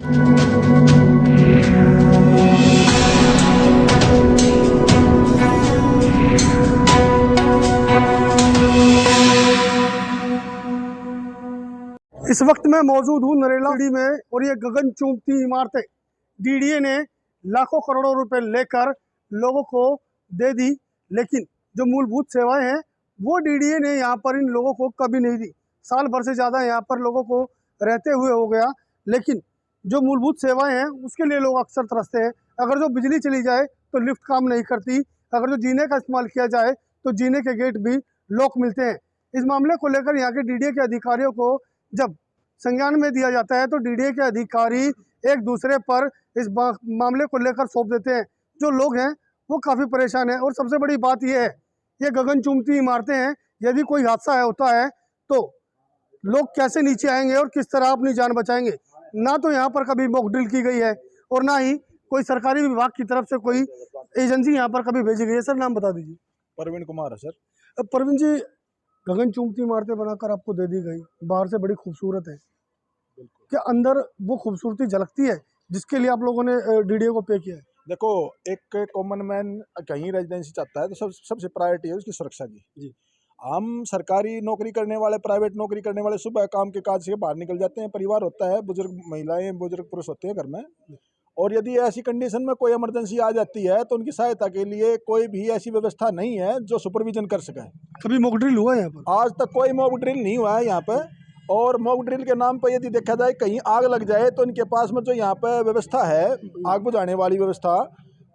इस वक्त मैं मौजूद हूँ नरेला में और ये गगन चूमती इमारतें डीडीए ने लाखों करोड़ों रुपए लेकर लोगों को दे दी, लेकिन जो मूलभूत सेवाएं हैं वो डीडीए ने यहाँ पर इन लोगों को कभी नहीं दी। साल भर से ज़्यादा यहाँ पर लोगों को रहते हुए हो गया, लेकिन जो मूलभूत सेवाएं हैं उसके लिए लोग अक्सर तरसते हैं। अगर जो बिजली चली जाए तो लिफ्ट काम नहीं करती, अगर जो जीने का इस्तेमाल किया जाए तो जीने के गेट भी लॉक मिलते हैं। इस मामले को लेकर यहाँ के डीडीए के अधिकारियों को जब संज्ञान में दिया जाता है तो डीडीए के अधिकारी एक दूसरे पर इस मामले को लेकर सौंप देते हैं। जो लोग हैं वो काफ़ी परेशान हैं और सबसे बड़ी बात यह है, ये गगन चूमती इमारतें हैं, यदि कोई हादसा होता है तो लोग कैसे नीचे आएंगे और किस तरह अपनी जान बचाएंगे। ना तो यहाँ पर कभी मॉक ड्रिल की गई है और ना ही कोई सरकारी विभाग की तरफ से कोई एजेंसी यहाँ पर कभी भेजी गई है। सर नाम बता दीजिए। प्रवीण कुमार है सर। प्रवीण जी, गगन चूमती इमारतें बनाकर आपको दे दी गई, बाहर से बड़ी खूबसूरत है, क्या अंदर वो खूबसूरती झलकती है जिसके लिए आप लोगों ने डीडीए को पे किया है? देखो, एक कॉमन मैन कहीं रेजिडेंसी चाहता है तो सबसे प्रायोरिटी है उसकी सुरक्षा की जी। हम सरकारी नौकरी करने वाले, प्राइवेट नौकरी करने वाले सुबह काम के काज से बाहर निकल जाते हैं, परिवार होता है, बुजुर्ग महिलाएं बुजुर्ग पुरुष होते हैं घर में, और यदि ऐसी कंडीशन में कोई इमरजेंसी आ जाती है तो उनकी सहायता के लिए कोई भी ऐसी व्यवस्था नहीं है जो सुपरविजन कर सके। कभी मॉक ड्रिल हुआ है यहाँ पर? आज तक कोई मॉक ड्रिल नहीं हुआ है यहाँ पे। और मॉक ड्रिल के नाम पर यदि देखा जाए कहीं आग लग जाए तो इनके पास में जो यहाँ पे व्यवस्था है आग बुझाने वाली व्यवस्था,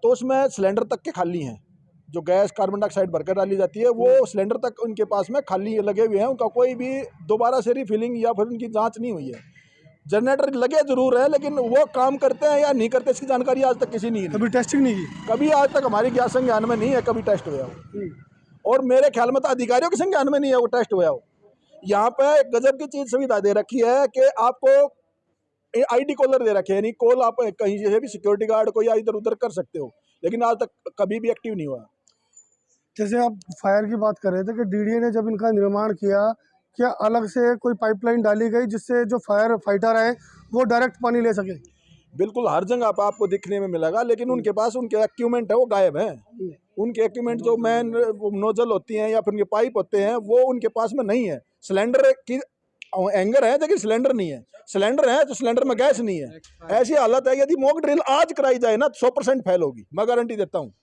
तो उसमें सिलेंडर तक के खाली हैं। जो गैस कार्बन डाइऑक्साइड भरकर डाली जाती है वो सिलेंडर तक उनके पास में खाली लगे हुए हैं, उनका कोई भी दोबारा से रिफिलिंग या फिर उनकी जांच नहीं हुई है। जनरेटर लगे जरूर है लेकिन वो काम करते हैं या नहीं करते इसकी जानकारी आज तक किसी नहीं, कभी टेस्टिंग नहीं की, कभी आज तक हमारी ज्ञान संज्ञान में नहीं है कभी टेस्ट हुआ हो। और मेरे ख्याल में तो अधिकारियों के संज्ञान में नहीं है वो टेस्ट हुआ हो। यहाँ पे गजब की चीज सुविधा दे रखी है कि आपको आईडी कॉलर दे रखे हैं, यानी कॉल आप कहीं से भी सिक्योरिटी गार्ड को या इधर उधर कर सकते हो, लेकिन आज तक कभी भी एक्टिव नहीं हुआ। जैसे आप फायर की बात कर रहे थे कि डीडीए ने जब इनका निर्माण किया, क्या अलग से कोई पाइपलाइन डाली गई जिससे जो फायर फाइटर है वो डायरेक्ट पानी ले सके? बिल्कुल, हर जगह पर आपको दिखने में मिलेगा, लेकिन उनके पास उनके इक्विपमेंट है वो गायब है। उनके इक्विपमेंट जो मेन नोजल होती हैं या फिर उनके पाइप होते हैं वो उनके पास में नहीं है। सिलेंडर की एंगर है लेकिन सिलेंडर नहीं है, सिलेंडर है तो सिलेंडर में गैस नहीं है। ऐसी हालत है, यदि मॉक ड्रिल आज कराई जाए ना 100% फेल होगी, मैं गारंटी देता हूँ।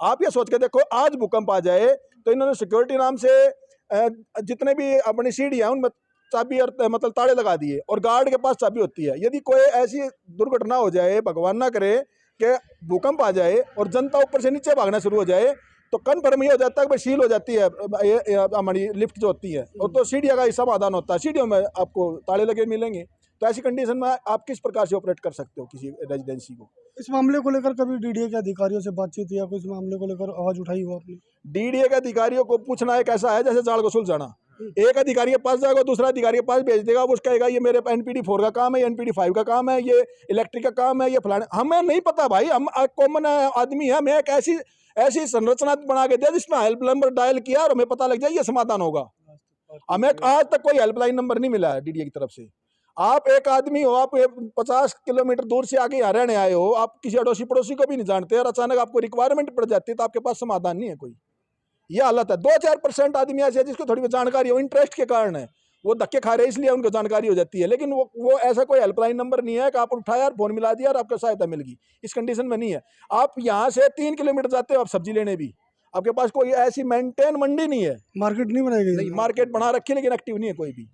आप ये सोच के देखो, आज भूकंप आ जाए तो इन्होंने सिक्योरिटी नाम से जितने भी अपनी सीढ़ियां उनमें चाबी और मतलब ताले लगा दिए और गार्ड के पास चाबी होती है। यदि कोई ऐसी दुर्घटना हो जाए, भगवान ना करे कि भूकंप आ जाए और जनता ऊपर से नीचे भागना शुरू हो जाए, तो कन्फर्म ये हो जाता है कि सील हो जाती है हमारी लिफ्ट जो होती है, और तो सीढ़ियों का ही समाधान होता है, सीढ़ियों में आपको ताले लगे मिलेंगे। तो ऐसी कंडीशन में आप किस प्रकार से ऑपरेट कर सकते हो किसी रेजिडेंसी को? इस मामले को लेकर कभी डीडीए के अधिकारियों से बातचीत या कोई इस मामले को लेकर आवाज उठाई हो आपने? डीडीए के अधिकारियों को पूछना एक ऐसा है जैसे जाल को सुलझाना। एक अधिकारी के पास जाएगा, दूसरा अधिकारी के पास भेज देगा, वो कहेगा ये मेरे एनपीडी 4 का काम है, ये एनपीडी 5 का काम है, ये इलेक्ट्रिक का काम है, ये फलाने। हमें नहीं पता भाई, हम कॉमन आदमी है। हमें एक ऐसी संरचना बना के दिया जिसमें हेल्प नंबर डायल किया और हमें पता लग जाए ये समाधान होगा। हमें आज तक कोई हेल्पलाइन नंबर नहीं मिला है डीडीए की तरफ से। आप एक आदमी हो, आप 50 किलोमीटर दूर से आगे यहाँ रहने आए हो, आप किसी अड़ोसी पड़ोसी को भी नहीं जानते और अचानक आपको रिक्वायरमेंट पड़ जाती है तो आपके पास समाधान नहीं है कोई। ये हालत है। 2-4% आदमी ऐसे है जिसको थोड़ी जानकारी हो, इंटरेस्ट के कारण है, वो धक्के खा रहे हैं इसलिए उनको जानकारी हो जाती है, लेकिन वो ऐसा कोई हेल्पलाइन नंबर नहीं है कि आप उठाया और फोन मिला दिया और आपको सहायता मिल गई। इस कंडीशन में नहीं है। आप यहाँ से 3 किलोमीटर जाते हो आप सब्जी लेने भी, आपके पास कोई ऐसी मेंटेन मंडी नहीं है, मार्केट नहीं बनाई गई? नहीं, मार्केट बना रखी है लेकिन एक्टिव नहीं है कोई भी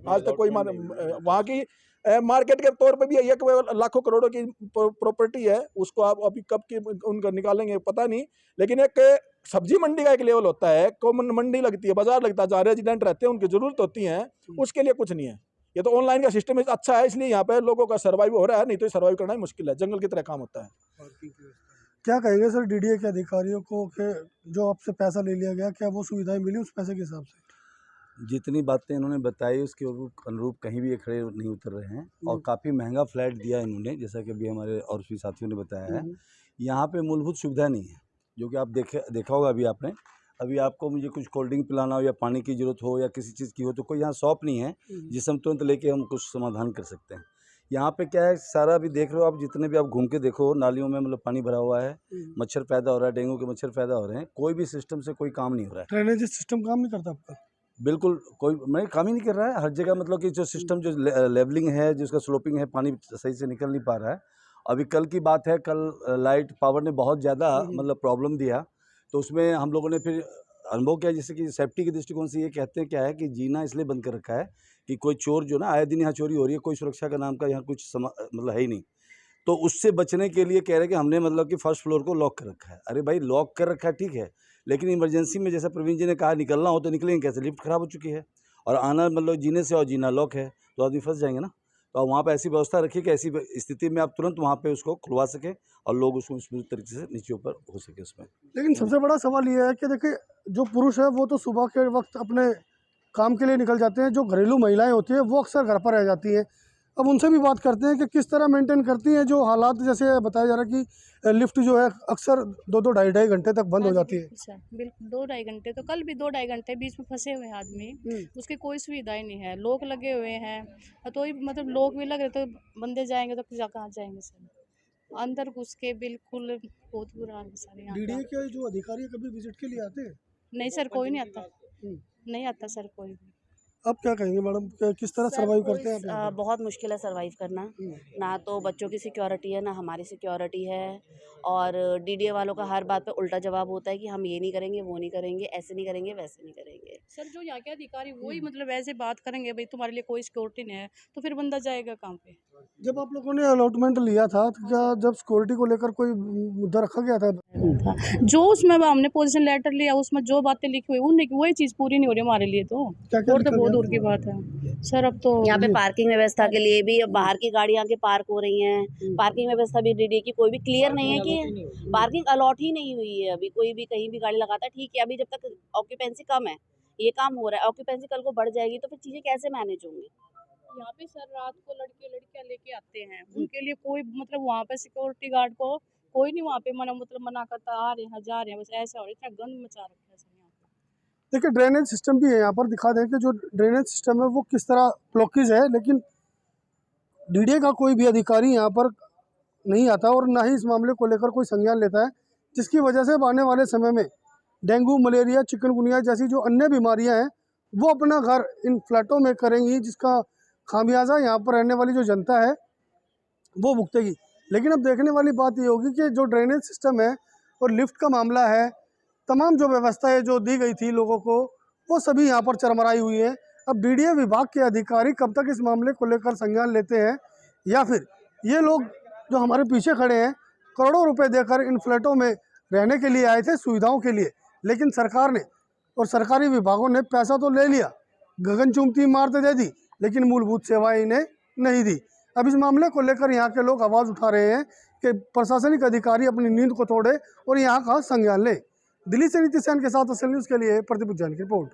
आज तक। कोई वहाँ की मार्केट के तौर पे भी है कि लाखों करोड़ों की प्रॉपर्टी है, उसको आप अभी कब की उनका निकालेंगे पता नहीं, लेकिन एक सब्जी मंडी का एक लेवल होता है, कॉमन मंडी लगती है, बाजार लगता है, जहाँ रेजिडेंट रहते हैं उनकी जरूरत होती है, उसके लिए कुछ नहीं है। ये तो ऑनलाइन का सिस्टम अच्छा है इसलिए यहाँ पे लोगों का सर्वाइव हो रहा है, नहीं तो सर्वाइव करना ही मुश्किल है, जंगल की तरह काम होता है। क्या कहेंगे सर डीडीए के अधिकारियों को कि जो आपसे पैसा ले लिया गया, क्या वो सुविधाएं मिली उस पैसे के हिसाब से? जितनी बातें इन्होंने बताई उसके अनुरूप कहीं भी ये खड़े नहीं उतर रहे हैं और काफ़ी महंगा फ्लैट दिया इन्होंने, जैसा कि अभी हमारे और भी साथियों ने बताया है। यहाँ पे मूलभूत सुविधा नहीं है, जो कि आप देखा होगा अभी आपने। अभी आपको मुझे कुछ कोल्ड ड्रिंक पिलाना हो या पानी की ज़रूरत हो या किसी चीज़ की हो तो कोई यहाँ शॉप नहीं है जिससे हम तुरंत लेके हम कुछ समाधान कर सकते हैं। यहाँ पे क्या है, सारा अभी देख रहे हो आप, जितने भी आप घूम के देखो नालियों में मतलब पानी भरा हुआ है, मच्छर पैदा हो रहा है, डेंगू के मच्छर पैदा हो रहे हैं, कोई भी सिस्टम से कोई काम नहीं हो रहा है। ड्रेनेज सिस्टम काम नहीं करता आपका? बिल्कुल कोई मैं काम ही नहीं कर रहा है। हर जगह मतलब कि जो सिस्टम जो लेवलिंग है, जिसका स्लोपिंग है, पानी सही से निकल नहीं पा रहा है। अभी कल की बात है, कल लाइट पावर ने बहुत ज़्यादा मतलब प्रॉब्लम दिया, तो उसमें हम लोगों ने फिर अनुभव किया, जैसे कि सेफ्टी के दृष्टिकोण से ये कहते हैं क्या है कि जीना इसलिए बंद कर रखा है कि कोई चोर जो ना आए दिन यहाँ चोरी हो रही है, कोई सुरक्षा का नाम का यहाँ कुछ मतलब है ही नहीं, तो उससे बचने के लिए कह रहे हैं कि हमने मतलब कि फर्स्ट फ्लोर को लॉक कर रखा है। अरे भाई लॉक कर रखा है ठीक है, लेकिन इमरजेंसी में जैसा प्रवीण जी ने कहा निकलना हो तो निकलेंगे कैसे? लिफ्ट खराब हो चुकी है और आना मतलब जीने से और जीना लॉक है, तो आदमी फंस जाएंगे ना। तो आप वहाँ पे ऐसी व्यवस्था रखिए कि ऐसी स्थिति में आप तुरंत वहाँ पे उसको खुलवा सकें और लोग उसको स्मूथ तरीके से नीचे ऊपर हो सके उसमें। लेकिन सबसे बड़ा सवाल ये है कि देखिए, जो पुरुष है वो तो सुबह के वक्त अपने काम के लिए निकल जाते हैं, जो घरेलू महिलाएं होती हैं वो अक्सर घर पर रह जाती हैं। अब उनसे भी बात करते हैं कि किस तरह मेंटेन करती हैं जो हालात, जैसे बताया जा रहा है कि लिफ्ट जो है अक्सर 2-2 ढाई घंटे तक बंद हो जाती है। अच्छा, बिल्कुल 2-2.5 घंटे, तो कल भी 2-2.5 घंटे बीच में फंसे हुए हैं आदमी, उसकी कोई सुविधाएं नहीं है, लोग लगे हुए हैं, तो ही मतलब लोग भी लग रहे, तो बंदे जाएंगे तो कहाँ जाएंगे सर, अंदर घुस के बिल्कुल बहुत बुरा हाल है सर यहाँ का। डीडीए के जो अधिकारी कभी विजिट के लिए आते हैं? नहीं सर, कोई नहीं आता, नहीं आता सर कोई भी। अब क्या कहेंगे मैडम, किस तरह सर्वाइव करते हैं आप यहाँ पे? बहुत मुश्किल है सर्वाइव करना। ना तो बच्चों की सिक्योरिटी है, ना हमारी सिक्योरिटी है, और डीडीए वालों का हर बात पे उल्टा जवाब होता है कि हम ये नहीं करेंगे, वो नहीं करेंगे, ऐसे नहीं करेंगे, वैसे नहीं करेंगे। सर जो यहाँ के अधिकारी वही मतलब ऐसे बात करेंगे, भाई तुम्हारे लिए कोई सिक्योरिटी नहीं है, तो फिर बंदा जाएगा कहाँ पे? जब आप लोगों ने अलॉटमेंट लिया था तो क्या जब सिक्योरिटी को लेकर कोई मुद्दा रखा गया था? जो उसमें हमने पोजीशन लेटर लिया, उसमें जो बातें लिखी हुई उनने वही चीज़ पूरी नहीं हो रही हमारे लिए, तो क्या-क्या और तो लिखा बहुत गया? दूर की बात है सर। अब तो यहाँ पे पार्किंग व्यवस्था के लिए भी अब बाहर की गाड़ियाँ आके पार्क हो रही हैं। पार्किंग व्यवस्था भी डीडीए की कोई भी क्लियर नहीं है कि पार्किंग अलॉट ही नहीं हुई है अभी। कोई भी कहीं भी गाड़ी लगाता है ठीक है, अभी जब तक ऑक्यूपेंसी कम है, ये काम हो रहा है, ऑक्यूपेंसी कल को बढ़ जाएगी तो फिर चीज़ें कैसे मैनेज होंगी? यहाँ पे सर रात को लड़के लड़कियां लेके आते हैं, उनके लिए कोई मतलब वहाँ पे सिक्योरिटी गार्ड को कोई नहीं वहाँ पे मना करता, आ रहे हैं जा रहे हैं, बस ऐसा हो रहा है, इतना गंद मचा रखा है सर यहाँ पे। देखिए, ड्रेनेज सिस्टम भी है यहाँ पर, दिखा दें कि जो ड्रेनेज सिस्टम है वो किस तरह ब्लॉकेज है, लेकिन डीडीए का कोई भी अधिकारी यहाँ पर नहीं आता और ना ही इस मामले को लेकर कोई संज्ञान लेता है, जिसकी वजह से आने वाले समय में डेंगू, मलेरिया, चिकनगुनिया जैसी जो अन्य बीमारियां हैं वो अपना घर इन फ्लैटों में करेंगी, जिसका खामियाजा यहाँ पर रहने वाली जो जनता है वो भुगतेगी। लेकिन अब देखने वाली बात ये होगी कि जो ड्रेनेज सिस्टम है और लिफ्ट का मामला है, तमाम जो व्यवस्थाएं जो दी गई थी लोगों को, वो सभी यहाँ पर चरमराई हुई है। अब डीडीए विभाग के अधिकारी कब तक इस मामले को लेकर संज्ञान लेते हैं, या फिर ये लोग जो हमारे पीछे खड़े हैं करोड़ों रुपए देकर इन फ्लैटों में रहने के लिए आए थे सुविधाओं के लिए, लेकिन सरकार ने और सरकारी विभागों ने पैसा तो ले लिया, गगनचुंबती इमारतें दे दी, लेकिन मूलभूत सेवाएं इन्हें नहीं दी। अब इस मामले को लेकर यहाँ के लोग आवाज़ उठा रहे हैं कि प्रशासनिक अधिकारी अपनी नींद को तोड़े और यहाँ का संज्ञान ले। दिल्ली से नीतीश सेन के साथ असल न्यूज़ के लिए प्रदीप जैन की रिपोर्ट।